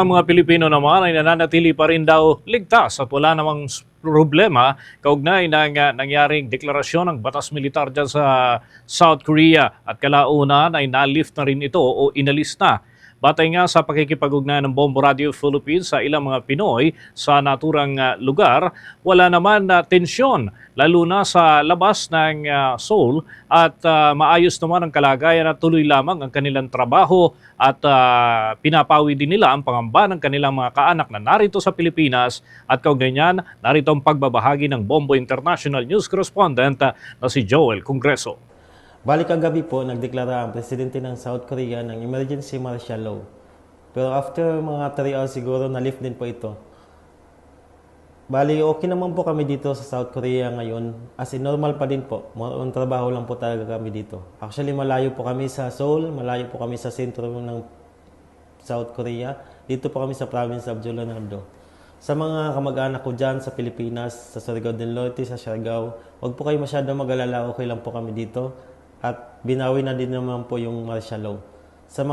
Ang mga Pilipino naman ay nananatili pa rin daw ligtas at wala namang problema kaugnay ng nangyaring deklarasyon ng batas militar dyan sa South Korea at kalaunan ay na-lift na rin ito o inalis na. Batay nga sa pakikipag-ugnayan ng Bombo Radio Philippines sa ilang mga Pinoy sa naturang lugar, wala naman na tensyon lalo na sa labas ng Seoul at maayos naman ang kalagayan at tuloy lamang ang kanilang trabaho at pinapawi din nila ang pangamba ng kanilang mga kaanak na narito sa Pilipinas at kaugnay niyan, narito ang pagbabahagi ng Bombo International News Correspondent na si Joel Congreso. Balik kagabi po, nagdeklara ang presidente ng South Korea ng emergency martial law. Pero after mga 3 hours siguro, na-lift din po ito. Bali, okay naman po kami dito sa South Korea ngayon. As in, normal pa din po. More on trabaho lang po talaga kami dito. Actually, malayo po kami sa Seoul, malayo po kami sa sentro ng South Korea. Dito po kami sa province of Leonardo. Sa mga kamag-anak ko dyan sa Pilipinas, sa Surigao del Norte, sa Siargao, huwag po kayo masyado mag-alala, okay lang po kami dito. At binawi na din naman po yung martial law. Sa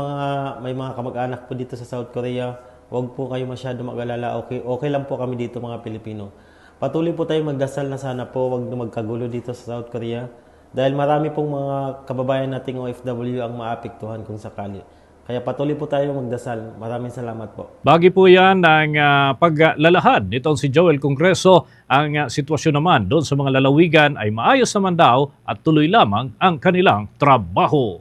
may mga kamag-anak po dito sa South Korea, huwag po kayo masyado mag-alala, okay lang po kami dito mga Pilipino. Patuloy po tayong magdasal na sana po huwag na magkagulo dito sa South Korea dahil marami pong mga kababayan nating OFW ang maapektuhan kung sakali. Kaya patuloy po tayo magdasal. Maraming salamat po. Bagi po yan ng paglalahad nitong si Joel Congreso. Ang sitwasyon naman doon sa mga lalawigan ay maayos naman daw at tuloy lamang ang kanilang trabaho.